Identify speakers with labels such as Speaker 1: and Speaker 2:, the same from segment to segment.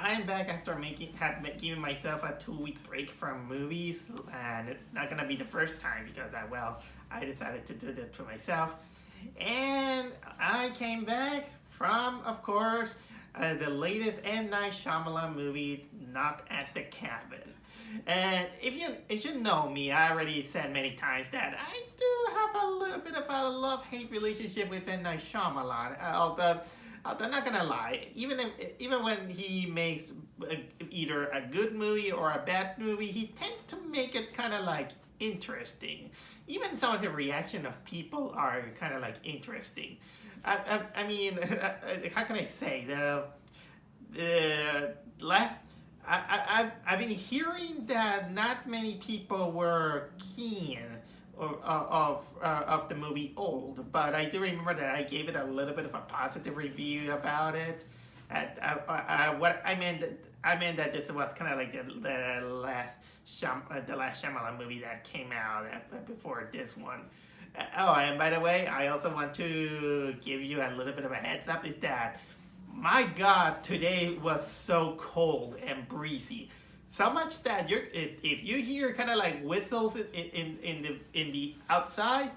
Speaker 1: I'm back after giving myself a 2 week break from movies, and it's not gonna be the first time because I decided to do this to myself, and I came back from, of course, the latest M. Night Shyamalan movie, Knock at the Cabin. And if you know me, I already said many times that I do have a little bit of a love-hate relationship with M. Night Shyamalan. Although I'm not gonna lie, even when he makes either a good movie or a bad movie, he tends to make it kind of like interesting. Even some of the reaction of people are kind of like interesting. I mean, how can I say the last I've been hearing that not many people were keen of the movie Old, but I do remember that I gave it a little bit of a positive review about it. What I meant that this was kind of like the last Shyamalan movie that came out before this one. Oh, and by the way, I also want to give you a little bit of a heads up. Is that my God, today was so cold and breezy. So much that if you hear kind of like whistles in the outside,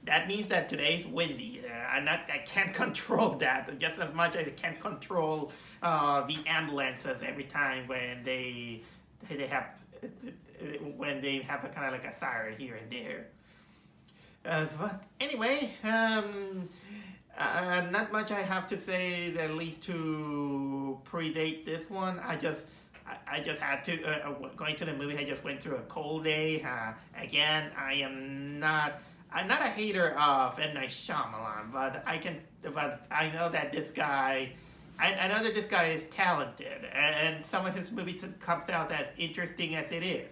Speaker 1: that means that today's windy. I can't control that just as much as I can't control the ambulances every time when they have a kind of like a siren here and there. But anyway, not much I have to say, at least to predate this one. I just had to, going to the movie, I just went through a cold day. Again, I'm not a hater of M. Night Shyamalan, but I know that this guy, I know that this guy is talented, and some of his movies comes out as interesting as it is.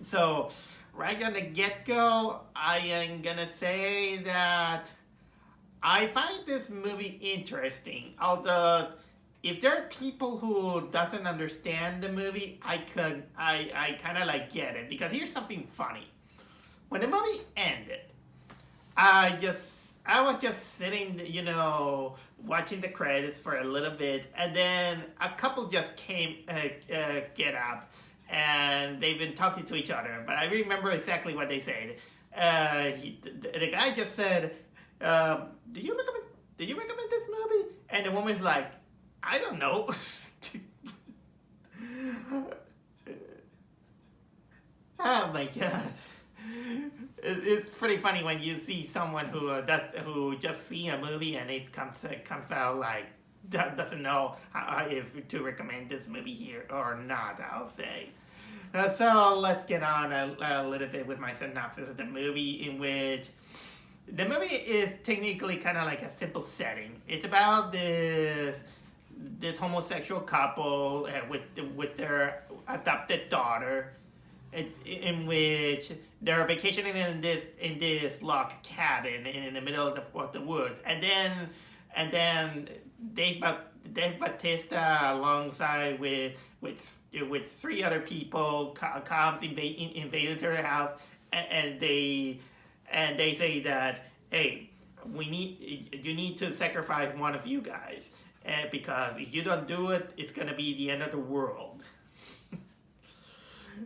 Speaker 1: So, right on the get-go, I am gonna say that I find this movie interesting. Although, if there are people who doesn't understand the movie, I kind of like get it, because here's something funny. When the movie ended, I was just sitting, watching the credits for a little bit, and then a couple just get up, and they've been talking to each other. But I remember exactly what they said. The guy just said, "Do you recommend this movie?" And the woman's like, "I don't know." Oh my God. It's pretty funny when you see someone who just see a movie and it comes out like doesn't know if to recommend this movie here or not, I'll say. So let's get on a little bit with my synopsis of the movie, in which the movie is technically kind of like a simple setting. It's about this homosexual couple with their adopted daughter, in which they're vacationing in this log cabin in the middle of the woods, and then Dave Bautista, alongside with 3 other people, comes invading their house, and they say that, hey, you need to sacrifice one of you guys, because if you don't do it, it's gonna be the end of the world.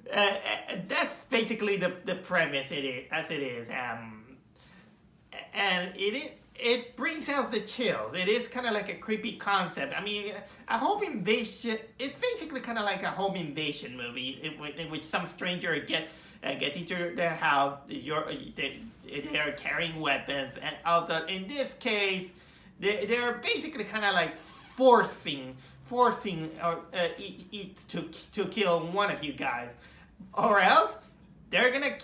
Speaker 1: That's basically the premise as it is, and it brings out the chills. It is kind of like a creepy concept. I mean, a home invasion. It's basically kind of like a home invasion movie in which some stranger get into their house. They are carrying weapons, and although in this case, they are basically kind of like forcing to kill one of you guys, or else they're gonna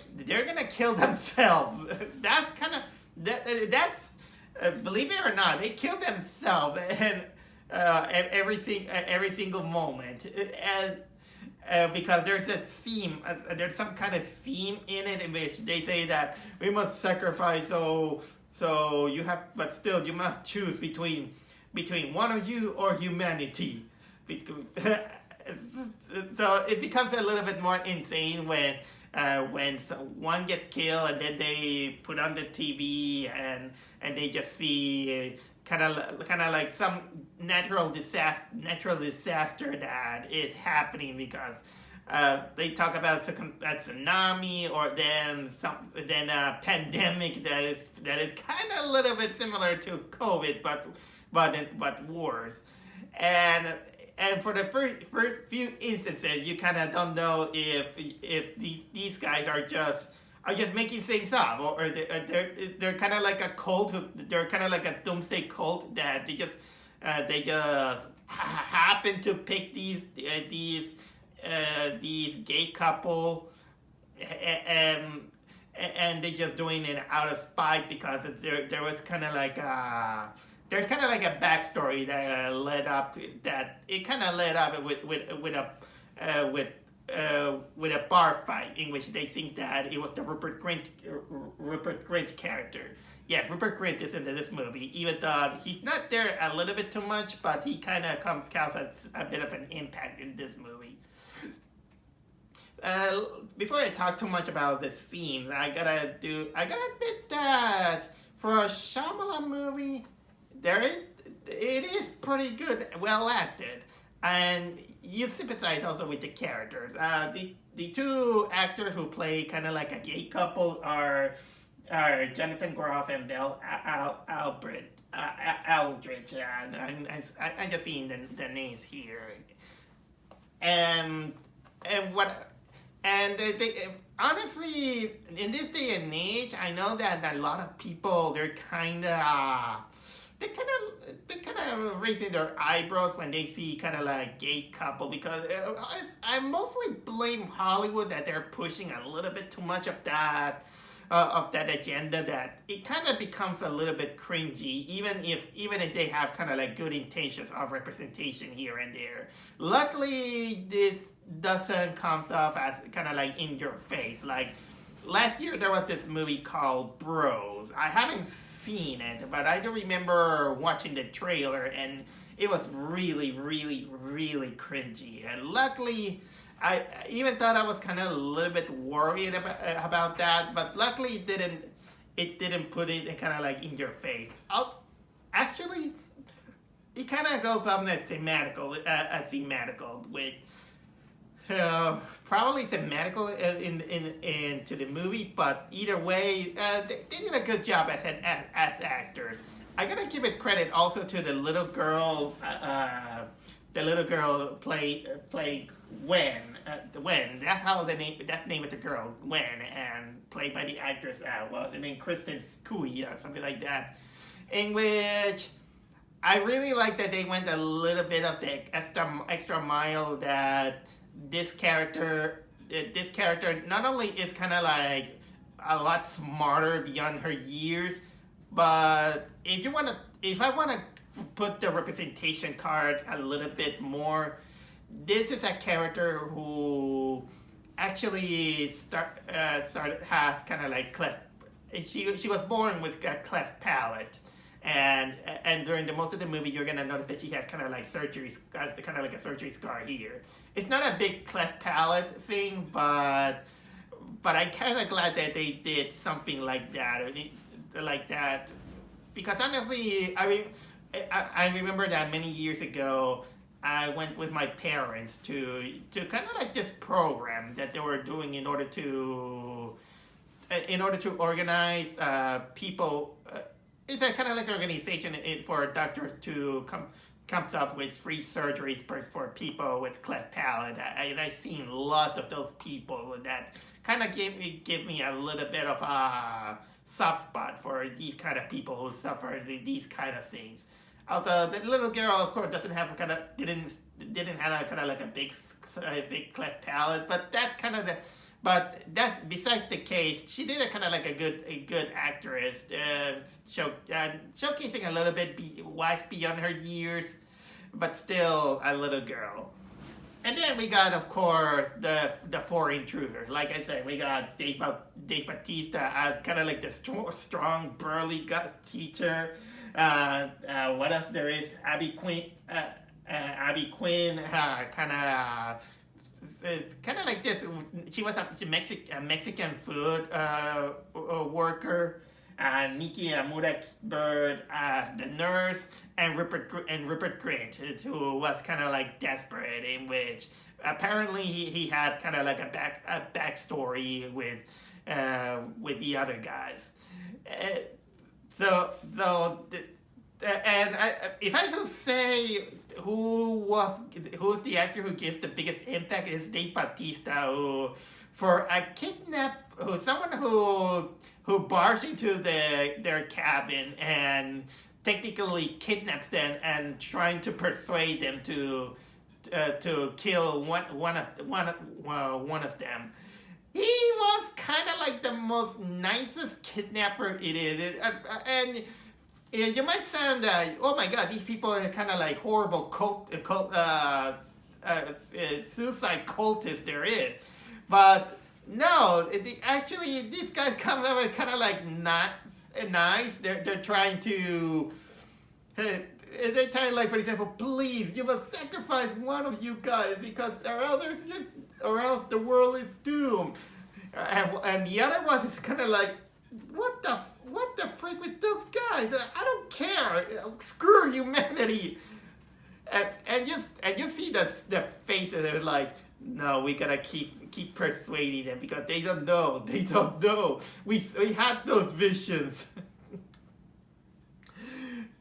Speaker 1: kill themselves. That's kind of that's believe it or not, they kill themselves, and every single moment, and because there's a theme, there's some kind of theme in it in which they say that we must sacrifice, so you have, but still you must choose between one of you or humanity. So it becomes a little bit more insane when one gets killed, and then they put on the TV and they just see kind of like some natural disaster that is happening because they talk about a tsunami or then a pandemic that is kind of a little bit similar to COVID, but worse. And for the first few instances, you kind of don't know if these guys are just making things up, or they're kind of like a cult. They're kind of like a doomsday cult that they just happen to pick these gay couple, and they're just doing it out of spite because there was kind of like there's kind of like a backstory that led up to that. It kind of led up with a bar fight in which they think that it was the Rupert Grint character. Yes, Rupert Grint is in this movie, even though he's not there a little bit too much, but he kind of counts a bit of an impact in this movie. Before I talk too much about the themes, I gotta admit that for a Shyamalan movie, it is pretty good, well acted, and you sympathize also with the characters. The two actors who play kind of like a gay couple are Jonathan Groff and Belle Aldrich. I'm just seeing the names here, and they honestly, in this day and age, I know that a lot of people they're kind of raising their eyebrows when they see kind of like gay couple, because I mostly blame Hollywood that they're pushing a little bit too much of that agenda, that it kind of becomes a little bit cringy, even if they have kind of like good intentions of representation here and there. Luckily, this doesn't come off as kind of like in your face. Like last year, there was this movie called Bros. I haven't seen it, but I do remember watching the trailer, and it was really, really, really cringy. And luckily, I even thought I was kind of a little bit worried about that, but luckily it didn't put it kind of like in your face. Actually, it kind of goes on a thematical with probably thematical into the movie, but either way, they did a good job as actors. I gotta give it credit also to the little girl. The little girl play Gwen. Gwen. That's the name of the girl, Gwen, and played by the actress. What was her name? Kristen Cui or something like that. In which I really like that they went a little bit of the extra mile, that this character not only is kind of like a lot smarter beyond her years, but if I want to put the representation card a little bit more, this is a character who actually has kind of like cleft. She was born with a cleft palate, and during the most of the movie, you're gonna notice that she had kind of like kind of like a surgery scar here. It's not a big cleft palate thing, but I'm kind of glad that they did something like that, because honestly, I remember that many years ago, I went with my parents to kind of like this program that they were doing in order to organize people. It's a kind of like organization for doctors to comes up with free surgeries for people with cleft palate. And I've seen lots of those people that kind of give me a little bit of a soft spot for these kind of people who suffer these kind of things. Although the little girl, of course, didn't have a kind of like a big cleft palate, but that's besides the case. She did a kind of like a good actress, showcasing a little bit wise beyond her years, but still a little girl. And then we got, of course, the four intruders. Like I said, we got Dave Bautista as kind of like the strong, burly teacher. What else there is? Abby Quinn, kind of like this. She was a Mexican food worker, Nikki Amura Bird as the nurse, and Rupert Grint, who was kind of like desperate, in which apparently he had kind of like a backstory with the other guys. Uh, and if I could say who's the actor who gives the biggest impact, is Dave Bautista, who for a someone who barged into their cabin and technically kidnaps them and trying to persuade them to kill one of them. He was kind of like the most nicest kidnapper it is, and you might sound that, oh my god, these people are kind of like horrible suicide cultists there is, but no, actually these guys come up with kind of like not nice. They're trying to. They tell like, for example, please, you must sacrifice one of you guys because or else the world is doomed. And the other one is kind of like, what the freak with those guys? I don't care. Screw humanity. And you see the faces. They're like, no, we gotta keep persuading them because they don't know. They don't know. We had those visions.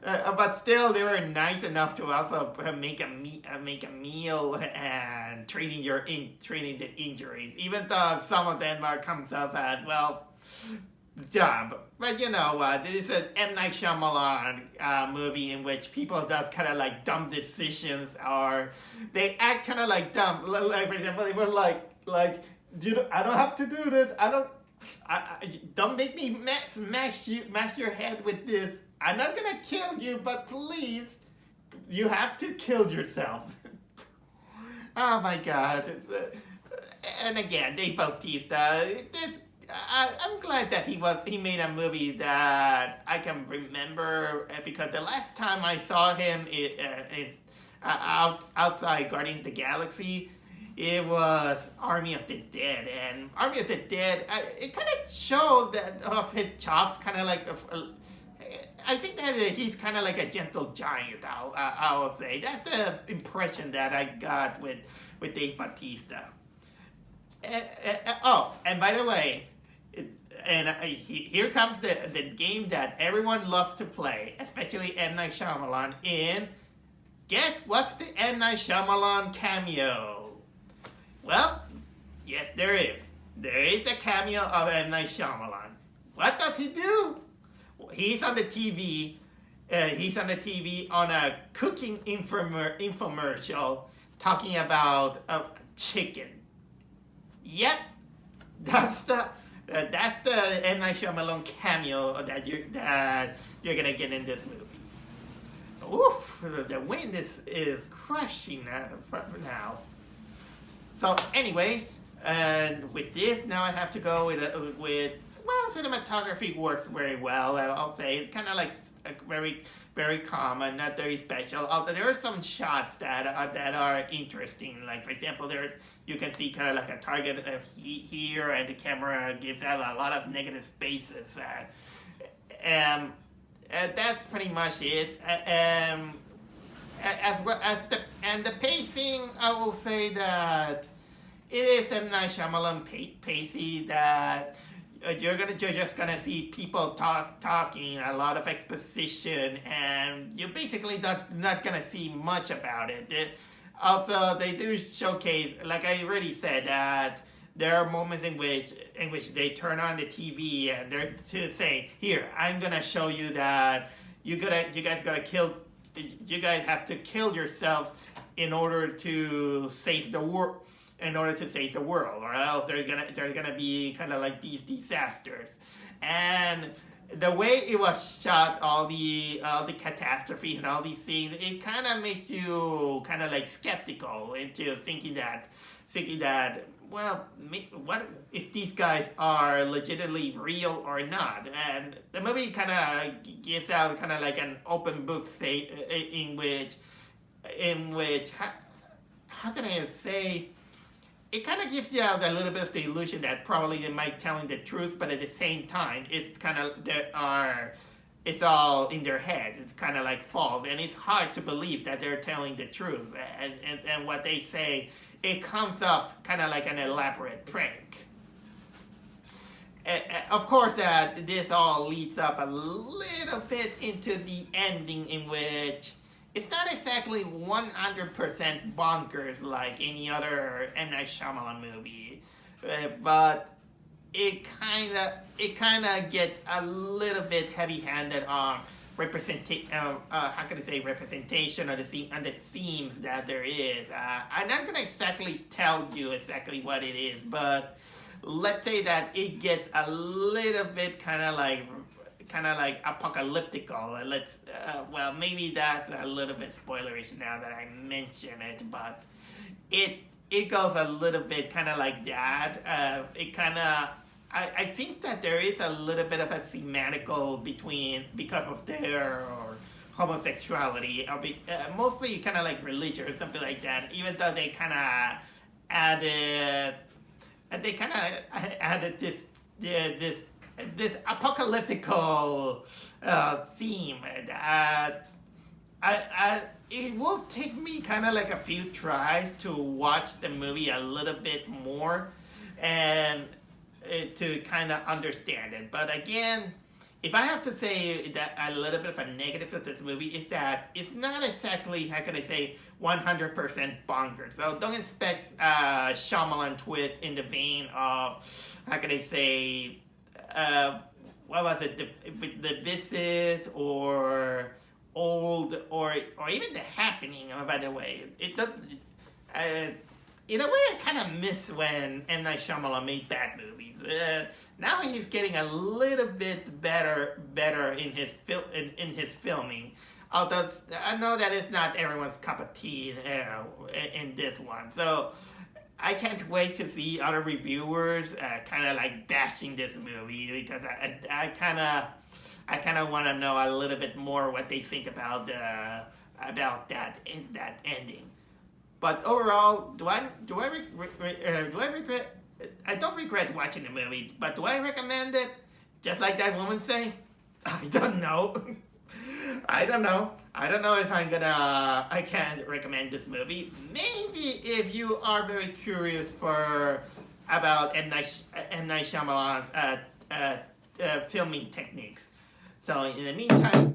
Speaker 1: But still, they were nice enough to also make a meal and treating the injuries. Even though some of them comes up as, well, dumb. But you know what? This is an M. Night Shyamalan movie in which people does kind of like dumb decisions, or they act kind of like dumb. Like, for example, they were like, I don't have to do this. Don't make me smash your head with this. I'm not gonna kill you, but please, you have to kill yourself. Oh my god. And again, Dave Bautista. I'm glad that he made a movie that I can remember, because the last time I saw him, it's outside Guardians of the Galaxy. It was Army of the Dead, and Army of the Dead, it kind of showed that of his chops, kind of like. I think that he's kind of like a gentle giant. I will say that's the impression that I got with Dave Bautista. And by the way, here comes the game that everyone loves to play, especially M. Night Shyamalan. Guess what's the M. Night Shyamalan cameo? Well, yes, there is. There is a cameo of M. Night Shyamalan. What does he do? He's on the TV. He's on the TV on a cooking infomercial talking about chicken. Yep, that's the M. Night Shyamalan cameo that you're gonna get in this movie. Oof, the wind is crushing now. So anyway, and with this, now I have to go with. Well, cinematography works very well. I'll say it's kind of like very, very common, not very special. Although there are some shots that are interesting. Like, for example, you can see kind of like a target here, and the camera gives out a lot of negative spaces. And that's pretty much it. As well as the pacing, I will say that it is M. Night Shyamalan pacey that. You're just gonna see people talking, a lot of exposition, and you're basically not gonna see much about it. Although they do showcase, like I already said, that there are moments in which they turn on the TV and they're saying, "Here, I'm gonna show you that you guys have to kill yourselves in order to save the world." Or else there's gonna be kind of like these disasters. And the way it was shot, all the catastrophe and all these things, it kind of makes you kind of like skeptical into thinking that, well, what if these guys are legitimately real or not? And the movie kind of gives out kind of like an open book in which how can I say? it kind of gives you a little bit of the illusion that probably they might telling the truth, but at the same time, it's kind of it's all in their heads. It's kind of like false, and it's hard to believe that they're telling the truth. And what they say, it comes off kind of like an elaborate prank. Of course, that this all leads up a little bit into the ending, in which it's not exactly 100% bonkers like any other M. Night Shyamalan movie, but it kind of gets a little bit heavy-handed on representation of the themes that there is. I'm not gonna exactly tell you exactly what it is, but let's say that it gets a little bit kind of like apocalyptical. Well, maybe that's a little bit spoilerish now that I mention it, but it goes a little bit kind of like that. I think that there is a little bit of a thematical because of their homosexuality, mostly kind of like religion or something like that. Even though they kind of added this apocalyptical theme. It will take me kind of like a few tries to watch the movie a little bit more and to kind of understand it. But again, if I have to say that a little bit of a negative of this movie is that it's not exactly, how can I say, 100% bonkers. So don't expect a Shyamalan twist in the vein of, how can I say, what was it, the Visit or Old or even The Happening. By the way, it doesn't. In a way, I kind of miss when M. Night Shyamalan made bad movies. Now he's getting a little bit better in his filming. Although I know that it's not everyone's cup of tea in this one. So I can't wait to see other reviewers kind of like bashing this movie, because I kind of want to know a little bit more what they think about that ending. But overall, do I regret? I don't regret watching the movie, but do I recommend it? Just like that woman say, I don't know. I don't know if I can recommend this movie. Maybe if you are very curious about M. Night Shyamalan's filming techniques. So in the meantime,